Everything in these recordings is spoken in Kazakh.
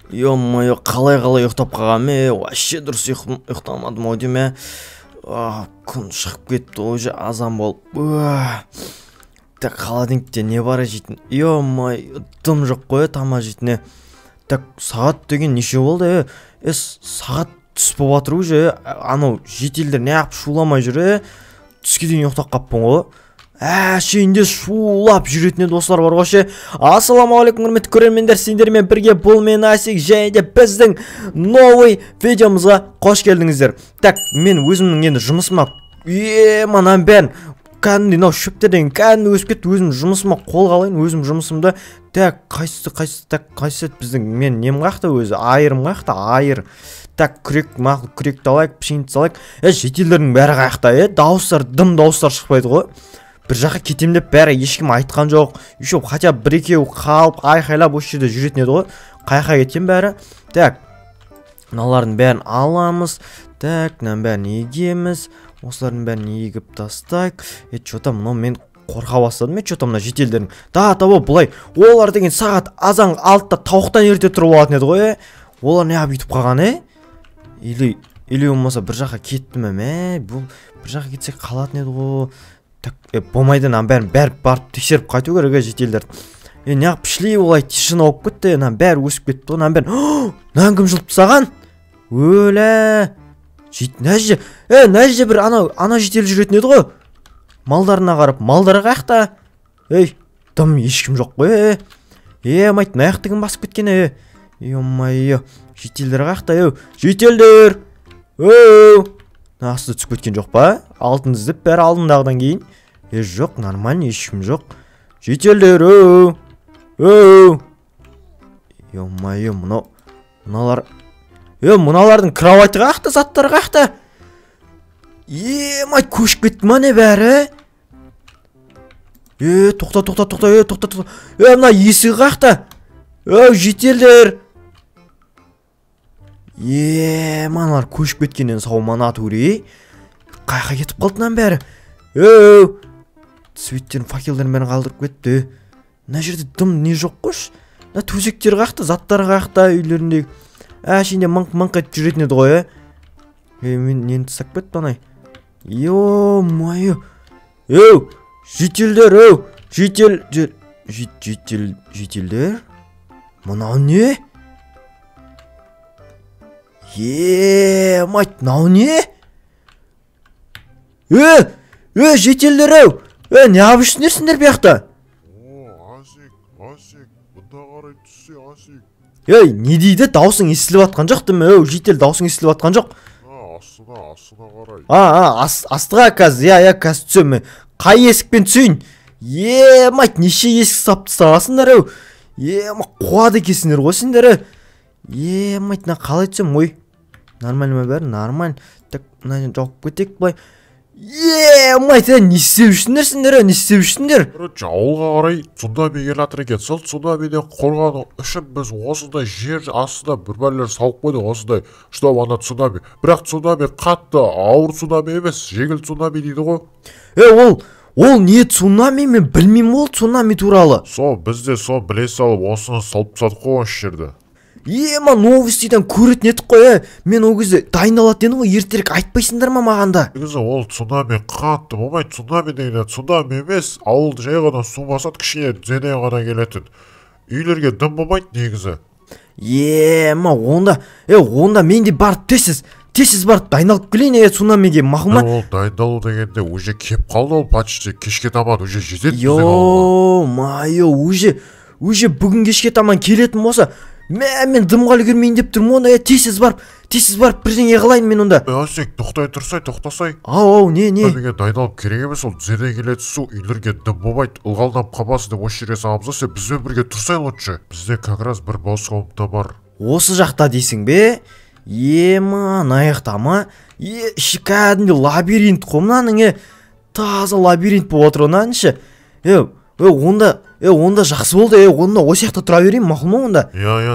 Ё-моё, қалай ұйықтап қалғанмын, вообще дұрыс ұйықтамадым ау деме. Күн шығып кетті, уже азан болып. Так, холодильникте не бар жейтін? Ё-моё, дым жоқ қой, тама жейтіне. Так, сағат деген неше болды? Сағат түс болып жатыр уже. Анау жетелдер неғып шуламай жүр, түске дейін ұйықтап қаппын ғой. Шейінде шулап жүретіне достар бар ғой. Ассаламағалейкум құрметті көрермендер, сендермен бірге бұл мен Асик, және де біздің новый видеомызға қош келдіңіздер. Так, мен өзімнің енді жұмысыма манан бәрін кәдімдей мынау шөптерден кәдімді өсіп кетті. Өзім жұмысыма қолға алайын, өзім жұмысымды. Так, қайсы біздің мен нем қақты өзі, айырым қақты, айыр. Так, күректі алайық, пішенді салайық. Жетелдердің бәрі қаяқта, дауыстар, дым дауыстар шықпайды ғой. Бір жаққа кетем деп бәрі ешкім айтқан жоқ. Еще хотя бір-екеу қалып айқайлап осы жерде жүретін еді ғой. Қайқа кеткен бәрі. Так, мыналардың бәрін аламыз. Так, мынаның бәрін егеміз. Осылардың бәрін егіп тастайық. Что-то мынау мен қорқа бастадым. Что-то мына жетелдердің. Табы бұлай. Олар деген сағат азан 6-та тауықтан ерте тұрып алатын еді ғой. Олар не бүйтіп қалған, Или болмаса бір жаққа кетті ме? Бұл бір жаққа кетсек қалатын еді ғой. Так, болмайды, бәрін барып тексеріп қайту керек жетелдерді. Неғып пішілей олай тишина болып кетті, бәрі өсіп кетті ғой, нән кім жылып тастаған? Өлі! Нәжде бір ана жетел жүретін еді ғой. Малдарына қарап, малдары қаяқта? Дым ешкім жоқ қой, майт, наяқтығын басып кеткен, Ё-майо, жетелдер қаяқта, жетелдер! Насты түсіп кеткен жоқ па? Алтын іздеп бәрі алдындағыдан кейін. Жоқ, нормально, ешкім жоқ. Жетелдер, Ё-майо, мыналар. Мыналардың кровати қақты, заттары қақты. Майт, көшіп кетті ма не бәрі? Тоқта. Мына есігі қақты. Жетелдер. Маналар көшіп кеткеннен сау мана төре. Қайқа кетіп қалдынан бәрі. Светтерін, факелдерін бәрін қалдырып кетті. Мына жерде дым не жоқ қош? Төсектер қақты, заттар қақты үйлеріндегі. Шейінде маңқ етіп жүретін еді ғой, мен нені тастап кетті анай. Ё-майо. Жетелдер, жетелдер. Мынау не? Майт, мынау не? Жетелдер, не абышсыңдерсіңдер бияқта? Асик, бұнда қарай түссе, Асик. Не дейді? Даусың естіліп атқан жоқ деме, жетел даусың естіліп атқан жоқ. Астыға қарай. Астыға қазір, қазір түсем. Қай есікпен түсейін? Майт, неше есік сап тастағасыңдар, қуады кесіңдер ғой сендер. Майт, қалай түсем, Нормально ма бәрі? Нормально. Так, мынаны жауып кетек бұлай. Майт, не істеп жүрсіңдер? Ауылға қарай цунами кел жатыр екен. Сол цунамиден қорғану үшін біз осындай жер астына бір бәлелер салып қойдық осындай. Чтоб ана цунами. Бірақ цунами қатты, ауыр цунами емес, жеңіл цунами дейді ғой. Ол не цунами, мен білмеймін ол цунами туралы. Бізде біле салып осыны салып тастадық қой осы жерді. Новостидан көретін едік қой, мен ол кезде дайындалатын едім ғой, ертерек айтпайсыңдар ма мағанда? Негізі ол цунами қатты болмайды, цунами деген цунами емес, ауылды жай ғана су басады, кішкене зене ғана келетін. Үйлерге дым болмайды негізі. Онда менде барып тез барып дайындалып келейін, цунамиге мақұл ма? Ол дайындалу дегенде уже кеп қалды ол почти, кешке таман уже жетеді. Уже бүгін кешке таман келетін болса, мен дымға үлгермейін деп тұрмын, онда тез барып бірдеңе қылайын мен онда. Асик, тоқтасай. Не? Менге дайындалып керек емес, ол зене келеді су, үйлерге дым болмайды, ылғалданып қапасы деп осы жерге саламыз, сен бізбен бірге тұрсай лучше. Бізде как раз бір бос комната бар. Осы жақта дейсің бе? Аяқта ма? Кәдімде лабиринт қой мынаның, таза лабиринт болып отыр онаның ше. Онда жақсы болды, онда осы жақта тұра берейін, мақұл ма онда?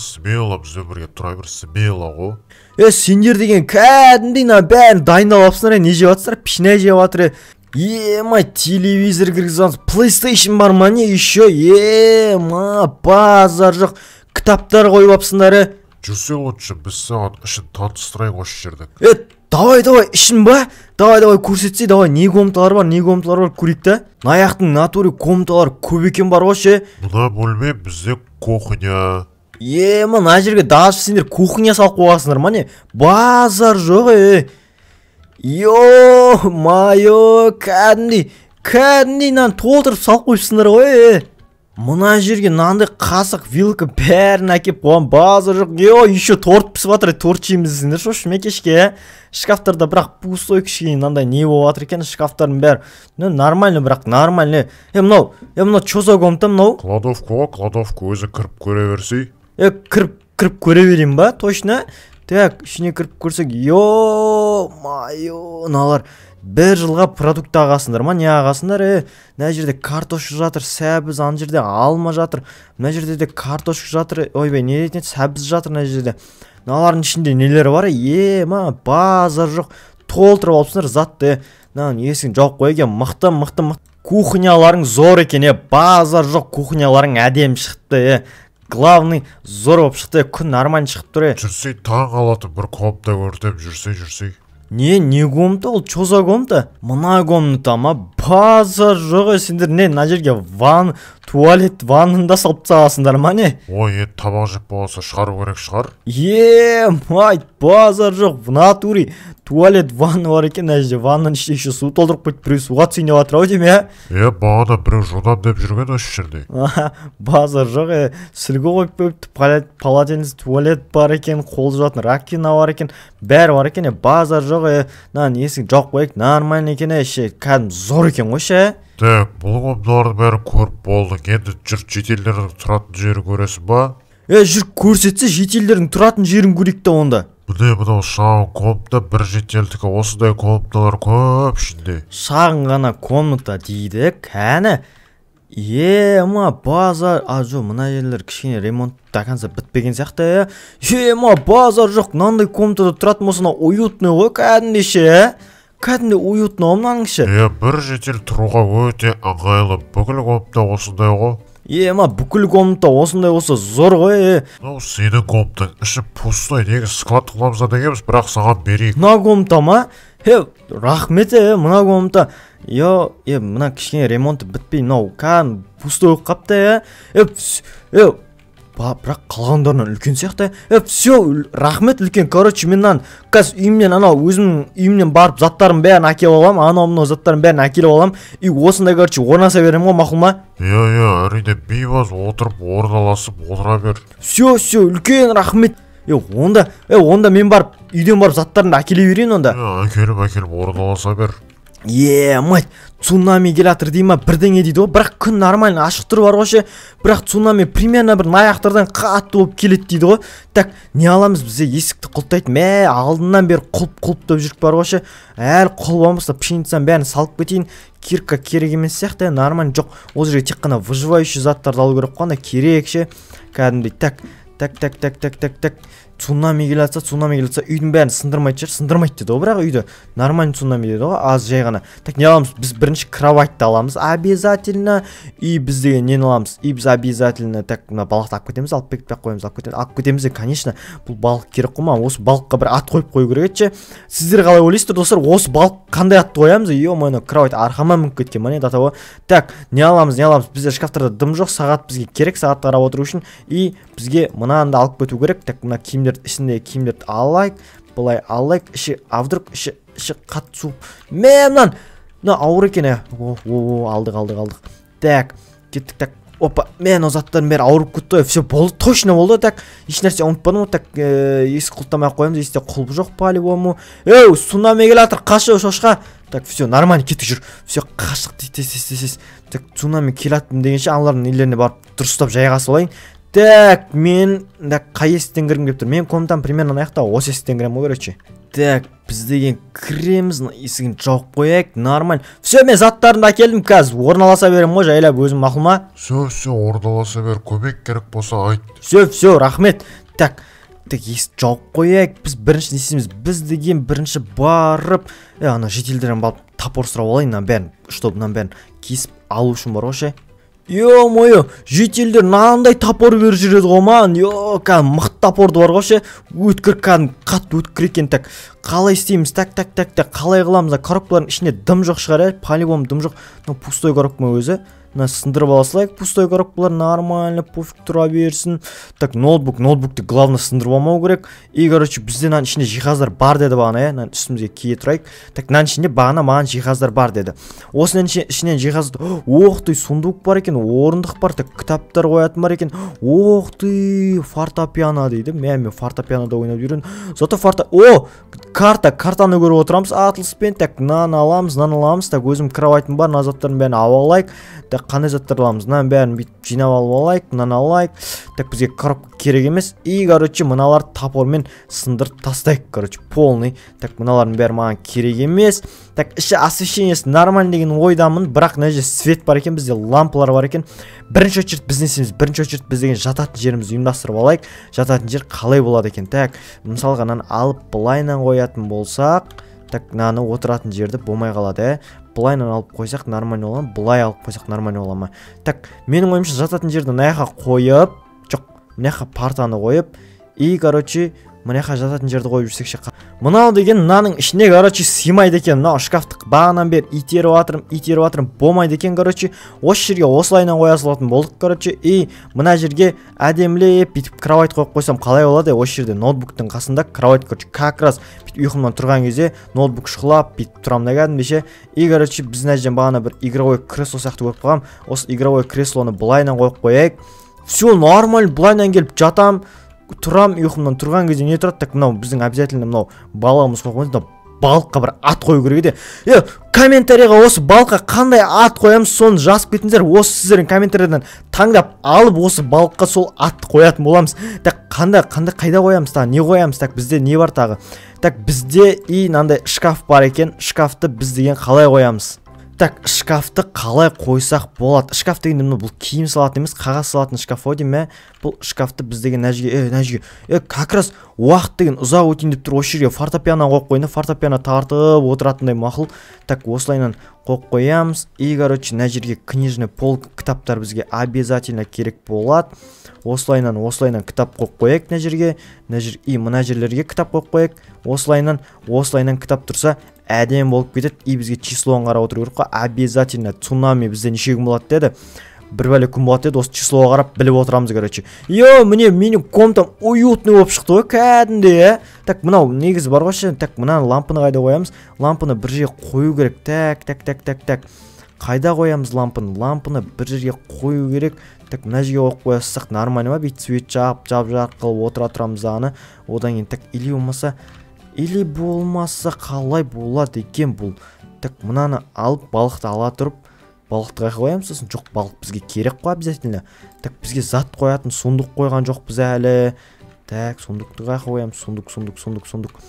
Смело, бізбен бірге тұра бер, смело ғой. Сендер деген кәдімдей бәрін дайындап алыпсыңдар, не жеп жатсыңдар, пішіне жеп жатыр. Ема, телевизор кіргіземіз. PlayStation бар ма не еще? Ема, базар жоқ. Кітаптар қойып апсыңдар. Жүрсе лучше біз саған ішін таныстырайық осы жерде. Давай, ішін ба? Давай, көрсетсе, давай, не комнаталар бар, көрейік та. Наяқтың натуре комнаталар көп екен бар ғой. Мына бөлме бізде кухня. Мына жерге даже сендер кухня салып қойғансыңдар ма не? Базар жоқ, Йо-майо, кәдімдей нан толтырып салып қойыпсыңдар ғой. Мына жерге нанды қасық, вилка бәрін әкеп қойған, базар жоқ. Еще торт пісіп жатыр, торт жейміз десіңдер шмекешке. Шкафтарда бірақ пустой кішкене мынандай не болып жатыр екен, шкафтардың бәрі нормально, бірақ нормально. Мынау что за комната мынау? Кладовка өзі кіріп көре берсей. Кіріп көре берейін ба, точно? Так, ішіне кіріп көрсек, йо-майо, налар бір жылға продукт ағасындар ма, не ағасындар, мына жерде картошка жатыр, сәбіз, ана жерде алма жатыр, мына жерде де картошка жатыр, ойбай, не дейтін сәбіз жатыр мына жерде. Налардың ішінде нелер бар, базар жоқ, толтырып алыпсыңдар затты, есігін жауып қой екен, мықты. Кухняларың зор екен, базар жоқ, кухняларың әдем шықты, главный зор болып шықты, күн нормально шығып тұр. Жүрсей таң алатын бір комната көрдім, жүрсей. Не комната ол, что за комната? Мына комната ма, базар жоқ, сендер не, мына жерге туалет, ваннында салып тастағансыңдар ма не? Ой, тамақ жеп болса шығару керек шығар. Базар жоқ, в натуре туалет, ванна бар екен, мына жерде ваннаның ішінде еще су толтырып қойып, біреу суға түсейін деп жатыр ау деймін, бағана біреу жудан деп жүрген осы жерде. Базар жоқ, сүлгі қойып қойыпты, полотенец, туалет бар екен, қол жуатын раковина бар екен, бәрі бар екен, базар жоқ, есігін жауып қойып, нормально екен, кәдім зор екен ғой. Так, бұл комнаталардың бәрін көріп болды. Енді жүр шетелдердің тұратын жерін көресің ба? Жүр көрсетсе шетелдердің тұратын жерін көрейік та онда. Мынау шағын комната, бір шетелдікі, осындай комнаталар көп ішінде. Шағын ғана комната дейді, кәні. Базар, мына жерлер кішкене ремонт до конца бітпеген сияқты. Базар жоқ, мынандай комнатада тұратын болса уютный ғой, кәдімде уютный мынаның іші. Бір шетел тұруға өте ыңғайлы, бүкіл комната осындай ғой. Бүкіл комната осындай болса зор ғой. Сенің комнатаң іші пустой, неге склад қыламыз дегенбіз, бірақ саған берейік. Мына комната ма? Рахмет, мына комната. Мына кішкене ремонты бітпей, кәдім пустой болып қапты. Бірақ қалғандарынан үлкен сияқты. Все, рахмет үлкен. Короче, менен үйімнен өзімнің үйімнен барып заттарым бәрін әкеліп алам, анау заттарым бәрін әкеліп алам. И осындай, короче, орнаса берем ғой, мақұл ма? Әрине, бейбаз отырып, орналасып, отыра бер. Все, үлкен рахмет. Онда мен барып, үйден барып заттарымды әкеле берейін онда. Әкеліп, орналаса бер. Цунами келатыр дейма, бірдеңе дейді ғой, бірақ күн нормально ашық тұр бар ғой, бірақ цунами примерно бір аяқтардан қатты болып келеді дейді ғой. Так, не аламыз бізде есікті құлттайтын, алдынан бері құлып жүріп бар ғой, әлі құлып алмаса пшеницаның бәрін салып кетейін. Кирка керек емес сияқты, нормально жоқ. Ол жерге тек қана выживающий заттарды алу керек қана, керек кәдімдей. Так. Цунами келатса, үйдің бәрін сындырмайды деді ғой, бірақ үйді нормально цунами деді ғой, аз жай ғана. Так, не аламыз? Біз бірінші кроватьты аламыз, обязательно. И біз деген нені аламыз? И біз обязательно, так, балықты алып кетеміз, алып кетеміз, конечно, бұл балық керек қой ма? Осы балыққа бір ат қойып қою керек ше. Сіздер қалай ойлайсыздар, достар? Осы балық қандай атты қоямыз? Ё-моё, кровать арқама мініп кеткен ма не дата ғой. Так, не аламыз? Бізде шкафтарда дым жоқ, сағат бізге керек, сағат қарап отыру үшін. И бізге мынаны алып кету керек. Так, мына ішіндегі киімдерді алайық, былай алайық, вдруг іші қатты суып. Мына ауыр екен, алдық. Так, кеттік, так, опа, о заттардың бәрі ауырып кетті, все болды, точно болды, так, еш нәрсе ұмытпадым, так, есік құлттамай қоямыз, есікте құлып жоқ по-любому. Цунами келатыр, қашы, шошқа. Так, все, нормально, кеттік жүр. Все, қашық, тез. Так, цунами келатым дегенше, аналардың үйлеріне барып дұрыстап жайға салайын. Так, мен қай есіктен кіргім келіп тұр? Мен комнатам примерно аяқта осы есіктен кірем ғой, короче. Так, біз деген кіреміз, есігін жауып қояйық, нормально. Все, мен заттарымды әкелдім, қазір орналаса берем ғой, жайлап өзім, мақұл ма? Все, орналаса бер, көмек керек болса айт. Все, рахмет. Так, есік жауып қояйық, біз бірінші несеміз, біз деген бірінші барып, ана жетелдерін барып топор сұрап алайын мынаның бәрін, чтобы мынаның бәрін кесіп алу үшін бар ғой ше. Ё-моё, жителдер мынандай топор беріп жүреді ғой маған. Ё, кәдімгі мықты топорды бар ғой ше. Өткір, кәдімгі қатты өткір екен. Так, қалай істейміз? Так, қалай қыламыз? Коробкалардың ішінде дым жоқ шығар, по-любому дым жоқ. Пустой коробка өзі. Сындырып аласылайық, пустой коробкалар нормально, пофиг тұра берсін. Так, ноутбукты главное сындырып алмау керек. И, короче, бізде мынаның ішінде жиһаздар бар деді бағана, мынаның үстімізге кие тұрайық. Так, мынаның ішінде бағана маған жиһаздар бар деді. Осының ішінен жиһаз, ох ты, сундук бар екен, орындық бар, так, кітаптар қоятын бар екен. Ох ты, фортепиано дейді. Мен фортепианода ойнап жүрген. Зато картаны көріп отырамыз атылыспен. Так, нан аламыз. Так, өзім кроватым бар, назаттарын бәрін алайық. Так, қандай заттар аламыз? Мынаның бәрін бүйтіп жинап алайық, мынаны алайық. Так, бізге коробка керек емес. И, короче, мыналар топормен сындырып тастайық, короче, полный. Так, мыналардың бәрі маған керек емес. Так, іші освещениесі нормально деген ойдамын, бірақ мына жерде свет бар екен, бізде лампалар бар екен. Бірінші очередь біз не істейміз? Бірінші очередь біз деген жататын жерімізді ұйымдастырып алайық. Жататын жер қалай болады екен? Так, мысалға мынаны алып былайынан қоятын болсақ, так, мынаны отыратын жерді болмай қалады, Былайынан алып қойсақ нормально бола ма? Былай алып қойсақ нормально бола ма? Так, менің ойымша жататын жерді мына жаққа қойып, жоқ, мына жаққа партаны қойып, и, короче, мына жаққа жататын жерді қойып жүрсек ше. Мынау деген мынаның ішіне, короче, сыймайды екен. Мынау шкафты бағанан бері итеріп жатырмын, болмайды екен, короче. Осы жерге осылайынан қоя салатын болдық, короче. И мына жерге әдемілеп бүйтіп кровать қойып қойсам қалай болады? Осы жерде ноутбуктың қасында кровать, короче, как раз бүйтіп ұйқымнан тұрған кезде ноутбук шұқылап бүйтіп тұрамын да кәдімгідей. И, короче, біз мына жерден бағана бір игровой кресло сияқты көріп қалғам. Осы игровой креслоны былайынан қойып қояйық. Все нормально, былайынан келіп жатам. Тұрам, ұйқымнан тұрған кезде не тұрады? Так, мынау біздің обязательно мынау балығымыз қойып қоймыз. Балыққа бір ат қою керек еді. Комментарийға осы балыққа қандай ат қоямыз, соны жазып кетіңіздер. Осы сіздердің комментарийден таңдап алып, осы балыққа сол атты қоятын боламыз. Так, қайда қоямыз тағы? Не қоямыз? Так, бізде не бар тағы? Так, бізде и мынандай шкаф бар екен. Шкафты біз деген қалай қоямыз? Так, шкафты қалай қойсақ болады? Шкаф дегенде бұл киім салатын емес, қағаз салатын шкаф ғой деймін. Бұл шкафты біз деген нәжіге, как раз уақыт деген ұзақ өтейін деп тұр. Осы жерге фортепиано қойып қойды, фортепиано тартып отыратындай мақұл. Так, осылайынан қойып қоямыз. И, короче, мына жерге книжный полка, кітаптар бізге обязательно керек болады. Осылайынан кітап қойып қояйық мына жерге. И мына жерлерге кітап қойып қояйық. Осылайынан кітап тұрса әдем болып кетеді. И бізге числоны қарап отыру керек қой. Обязательно цунами бізде неше күн болады деді. Бір бәле күн болады деді. Осы числоға қарап біліп отырамыз, короче. Міне менің комнатам уютный болып шықты ғой, кәдімгідей. Так, мынау негізі бар ғой ше. Так, мына лампыны қайда қоямыз? Лампыны бір жерге қою керек. Так. Қайда қоямыз лампыны? Лампыны бір жерге қою керек. Так, мына жерге қойып қойсақ нормально ма? Бүйтіп свет жап қылып отыра тұрамыз аны. Одан кейін так, или болмаса қалай болады екен бұл? Так, мынаны алып балықты ала тұрып, балықты қайда қоямыз? Сосын жоқ, балық бізге керек қой обязательно. Так, бізге зат қоятын сундук қойған жоқ біз әлі. Так, сундукты қайда қоямыз? Сундук.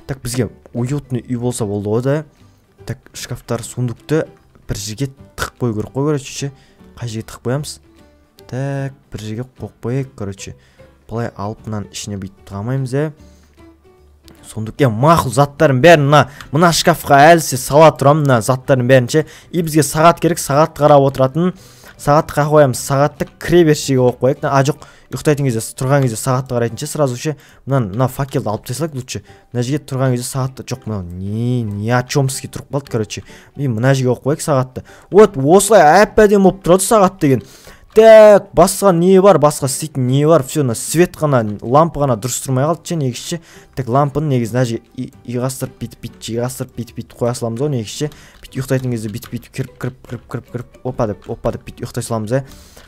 Так, бізге уютный үй болса болды ғой да. Так, шкафтар сундукты бір жерге тығып қою керек қой, короче. Қай жерге тығып қоямыз? Так, бір жерге қойып қояйық, короче. Былай алып мынаның ішіне бүйтіп тығамаймыз, Сондық, мақұл заттарын бәрін мына шкафқа әлсе сала тұрам, мына заттарын бәрінше. И бізге сағат керек, сағат қарап отыратын. Сағатты қай қоямыз? Сағатты кіребершіге қойып қояйық. Жоқ, ұйықтайтын кезде, тұрған кезде сағатты қарайтынше, сразу ше мына факелді алып тастайық лучше. Мына жерге тұрған кезде сағатты жоқ, мынау не о чёмский тұрып қалды, короче. И мына жерге қойып қояйық сағатты. Вот, осылай әп-әдемі болып тұрады сағат деген. Так, басқа не бар, басқа істейтін не бар? Все, свет ғана, лампы ғана дұрыс тұрмай қалды ше, негізше. Так, лампыны негіз мына жерге иғастырып бүйтіп қоя саламыз ғой, негізше. Бүйтіп ұйықтайтын кезде бүйтіп кіріп, опа деп бүйтіп ұйықтай саламыз,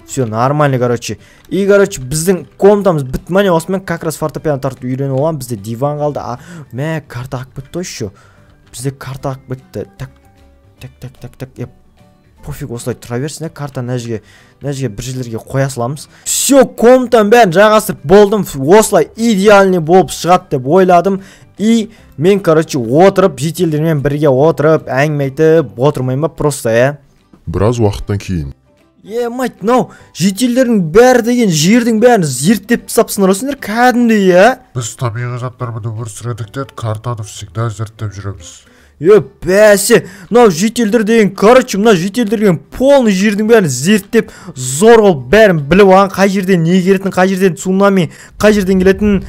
Все, нормально, короче. И, короче, біздің комнатамыз бітмәне, осымен как раз фортепиано тартып үйреніп оламын. Бізде диван қалды. Карта ақып бітті еще. Бізде карта ақып бітті. Так. Пофиг, осылай тұра берсін, карта мына жерге бір жерлерге қоя саламыз. Все, комнатаны бәрін жайғастырып болдым. Осылай идеальный болып шығады деп ойладым. И мен, короче, отырып, жителдермен бірге отырып, әңгіме айтып отырмайын ба просто, Біраз уақыттан кейін. Мать, мынау жителдердің бәрі деген жердің бәрін зерттеп тастапсыңдар осыңдар кәдімгідей, Біз табиғи заттармен өмір сүредік те, картаны всегда зерттеп жүреміз. бәсе, мынау жителдер деген, короче, мына жителдер деген полный жердің бәрін зерттеп, зор қылып бәрін біліп алған, қай жерден не келетінін, қай жерден цунами, қай жерден келетінін,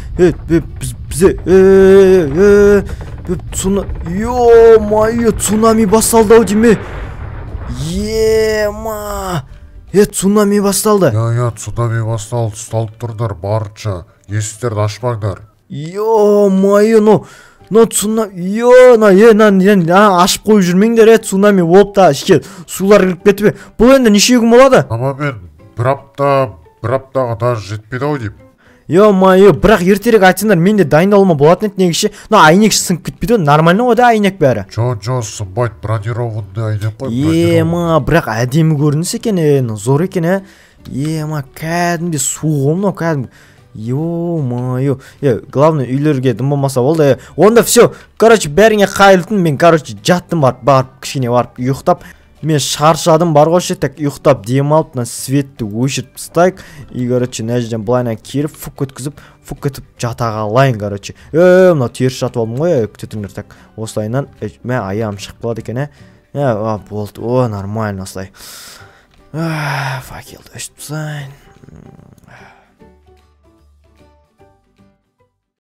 ё-моё, цунами басталды ау дейме. Цунами басталды. Цунами басталды, ұсталып тұрдар, барынша, есіктерді ашпаңдар. Ё-моё, ашып қойып жүрмеңдер, цунами болып та ішке сулар кіріп кетіп. Бұл енді неше күн болады? Мен бір аптаға даже жетпейді ау деймін. Ё-моё, бірақ ертерек айтсаңдар, мен де дайындалуыма болатын еді, негізі. Айнек сынып кетпейді, нормально ғой да айнек бәрі. Жо, сынбайды, бронированный айнек қой. Бірақ әдемі көрініс екен, зор екен, кәдімде суық мынау, кәдімгі. Ё-моё, главное үйлерге дым болмаса болды. Онда все, короче, бәріңе қайылтын, мен, короче, жаттым барып, кішкене барып, ұйықтап. Мен шаршадым, бар ғой, так ұйықтап демалып, светті өшіріп тастайық. И, короче, мына жерден былайынан келіп, фук өткізіп жата қалайын, короче. Мынау теріс жатып алдым ғой, күтетіңдер, так. Осылайынан, мен аяғым шығып қалады екен, болды, нормально осылай. Факелді өшіп тастайын.